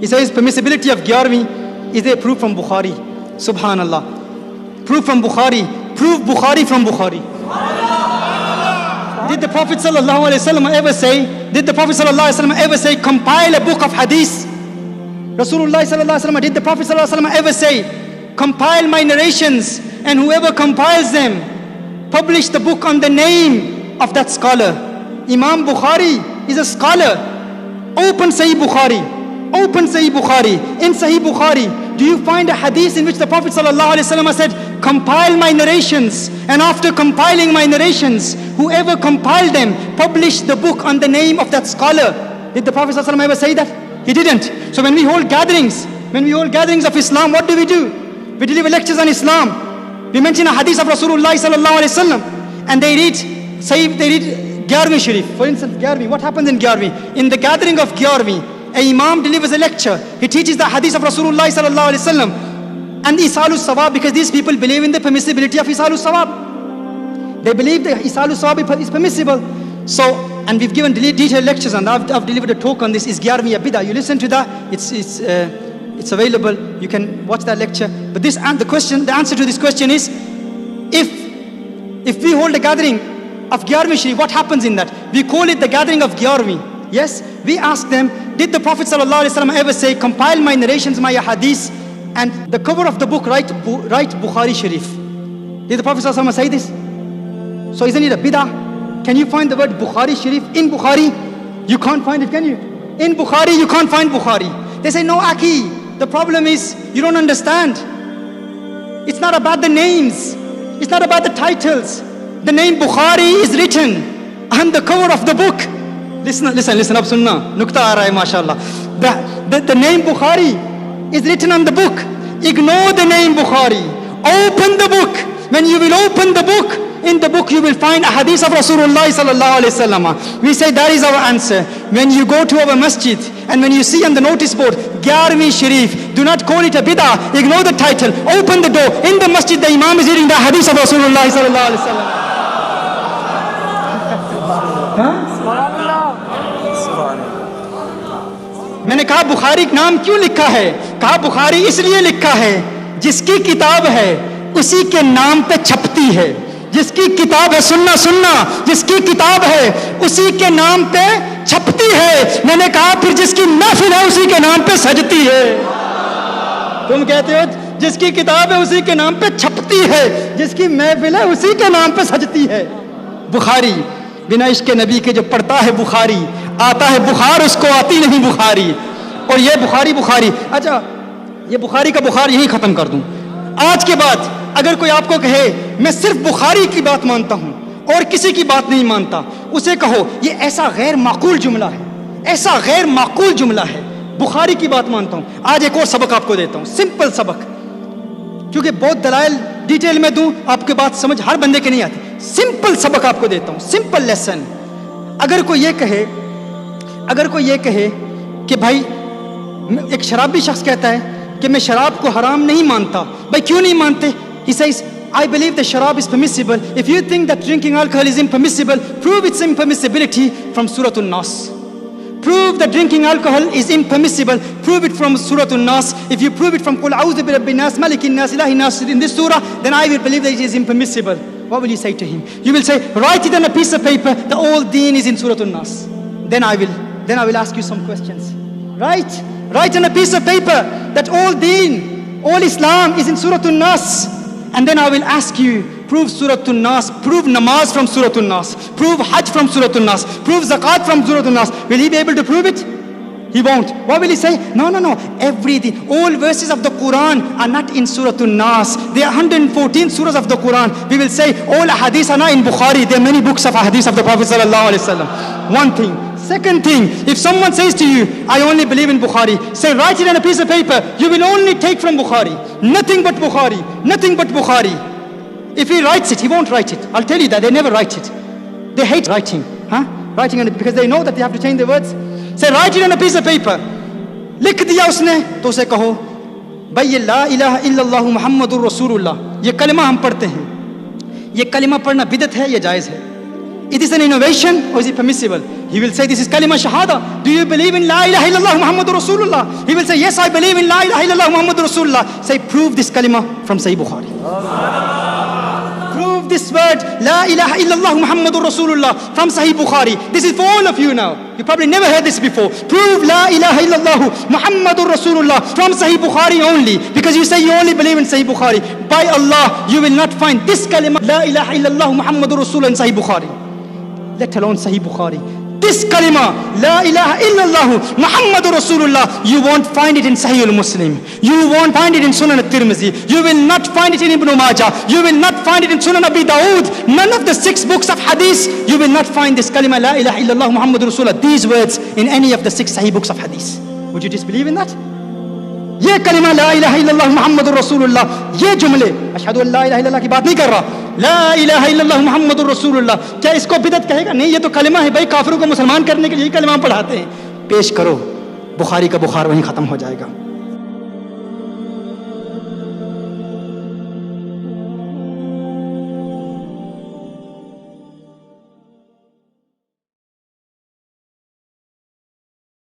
He says permissibility of 11वीं, is there proof from Bukhari? Subhanallah. Proof from Bukhari. Proof Bukhari from Bukhari. Did the Prophet sallallahu alaihi wasallam ever say? Did the Prophet sallallahu alaihi wasallam ever say, compile a book of hadith? Rasulullah sallallahu alaihi wasallam, did the Prophet sallallahu alaihi wasallam ever say, compile my narrations, and whoever compiles them, publish the book on the name of that scholar? Imam Bukhari is a scholar. Open Sahih Bukhari. Open Sahih Bukhari. In Sahih Bukhari, do you find a hadith in which the Prophet sallallahu alaihi wasallam said, compile my narrations, and after compiling my narrations, whoever compiled them, publish the book on the name of that scholar? Did the Prophet sallallahu alaihi wasallam ever say that? He didn't. So when we hold gatherings of Islam, what do? We deliver lectures on Islam. We mention a hadith of Rasulullah sallallahu alaihi wasallam, and they read 11वीं Sharif. For instance, 11वीं. What happens in 11वीं? In the gathering of 11वीं, an imam delivers a lecture. He teaches the hadith of Rasulullah sallallahu alaihi wasallam and Isalus Sawab, because these people believe in the permissibility of Isalus Sawab. They believe that Isalus Sawab is permissible. So, and we've given detailed lectures, and I've delivered a talk on this. Is 11वीं a bid'ah? You listen to that. It's available. You can watch that lecture. But the answer to this question is, if we hold a gathering of 11वीं Sharif, what happens in that? We call it the gathering of 11वीं. Yes, we ask them, did the Prophet ﷺ ever say, compile my narrations, my hadiths, and the cover of the book write Bukhari Sharif? Did the Prophet ﷺ say this? So isn't it a bid'ah? Can you find the word Bukhari Sharif in Bukhari? You can't find it, can you? In Bukhari, you can't find Bukhari. They say, no, Aki, the problem is you don't understand. It's not about the names. It's not about the titles. The name Bukhari is written on the cover of the book. Listen up, sunnah. Nukta aa raha hai, mashallah. The name Bukhari is written on the book. Ignore the name Bukhari. Open the book. When you will open the book, in the book you will find a hadith of Rasulullah sallallahu alaihi wasallam. We say that is our answer. When you go to our masjid and when you see on the notice board 11वीं Sharif, do not call it a bid'ah. Ignore the title. Open the door. In the masjid, the imam is reading the hadith of Rasulullah sallallahu alaihi wasallam. मैंने कहा बुखारी नाम क्यों लिखा है? कहा बुखारी इसलिए लिखा है, जिसकी किताब है उसी के नाम पे छपती है. जिसकी किताब है सुन्ना, जिसकी किताब है उसी के नाम पे छपती है. मैंने कहा फिर जिसकी महफिल है उसी के नाम पे सजती है. तुम कहते हो जिसकी किताब है उसी के नाम पे छपती है, जिसकी महफिल है उसी के नाम पे सजती है. बुखारी, बिना इश्क नबी के जो पढ़ता है बुखारी, आता है बुखार, उसको आती नहीं बुखारी. और ये बुखारी. अच्छा, ये बुखारी का बुखार यही खत्म कर दूं. आज के बाद अगर कोई आपको कहे मैं सिर्फ बुखारी की बात मानता हूं और किसी की बात नहीं मानता, उसे कहो ये ऐसा गैर माकूल जुमला है, ऐसा गैर माकूल जुमला है. बुखारी की बात मानता हूं. आज एक और सबक आपको देता हूं, सिंपल सबक, क्योंकि बहुत दलाइल डिटेल में दूं आपके बात समझ हर बंदे के नहीं आती. सिंपल सबक आपको देता हूं, सिंपल लेसन. अगर कोई ये कहे कि भाई, एक शराबी शख्स कहता है कि मैं शराब को हराम नहीं मानता. भाई क्यों नहीं मानते? He says, I believe that sharab is permissible. If you think that drinking alcohol is impermissible, prove its impermissibility from Surah An-Nas. Prove that drinking alcohol is impermissible. Prove it from Surah An-Nas. If you prove it from Qul A'udhu bi Rabbin Nas, Malikin Nas, Ilahin Nas in this surah, then I will believe that it is impermissible. What will you say to him? You will say, write it on a piece of paper. The whole deen is in Surah An-Nas. Then I will ask you some questions. Write on a piece of paper that all deen, all Islam is in Surah An-Nas. And then I will ask you, prove Surah An-Nas, prove namaz from Surah An-Nas, prove Hajj from Surah An-Nas, prove zakat from Surah An-Nas. Will he be able to prove it? He won't. What will he say? No. Everything, all verses of the Quran are not in Surah An-Nas. There are 114 surahs of the Quran. We will say all hadiths are not in Bukhari. There are many books of hadiths of the Prophet sallallahu alaihi wasallam. One thing. Second thing, if someone says to you, I only believe in Bukhari, say write it on a piece of paper. You will only take from Bukhari. Nothing but Bukhari. Nothing but Bukhari. If he writes it, he won't write it. I'll tell you that. They never write it. They hate writing. Writing on it because they know that they have to change the words. Say write it on a piece of paper. लिख दिया उसने तो उसे कहो भाई ये ला इलाहा इल्लल्लाह मुहम्मदुर रसूलुल्लाह ये कलमा हम पढ़ते हैं. ये कलमा पढ़ना बिदअत है या जायज़ है? It is an innovation or is it permissible? He will say this is kalima shahada. Do you believe in la ilaha illallah Muhammadur Rasulullah? He will say yes, I believe in la ilaha illallah Muhammadur Rasulullah. Say, prove this kalima from Sahih Bukhari. Prove this word la ilaha illallah Muhammadur Rasulullah from Sahih Bukhari. This is for all of you now. You probably never heard this before. Prove la ilaha illallah Muhammadur Rasulullah from Sahih Bukhari only, because you say you only believe in Sahih Bukhari. By Allah, you will not find this kalima la ilaha illallah Muhammadur Rasulullah in Sahih Bukhari, let alone Sahih Bukhari. This kalima, la ilaha illallah Muhammadur Rasulullah, you won't find it in Sahih al-Muslim. You won't find it in Sunan al-Tirmidhi. You will not find it in Ibn Majah. You will not find it in Sunan Abi Dawood. None of the 6 books of hadith, you will not find this kalima, la ilaha illallah Muhammadur Rasulullah, these words in any of the 6 Sahih books of hadith. Would you disbelieve in that? ये कलिमा ला इलाहा इल्लल्लाह मुहम्मदुर रसूलुल्लाह, ये जुमले अशहदु अल्ला इलाहा इल्लल्लाह की बात नहीं कर रहा, ला इलाहा इल्लल्लाह मुहम्मदुर रसूलुल्लाह, क्या इसको बिदअत कहेगा? नहीं, ये तो कलिमा है भाई, काफिरों को मुसलमान करने के लिए कलिमा पढ़ाते हैं। पेश करो, बुखारी का बुखार वहीं खत्म हो जाएगा।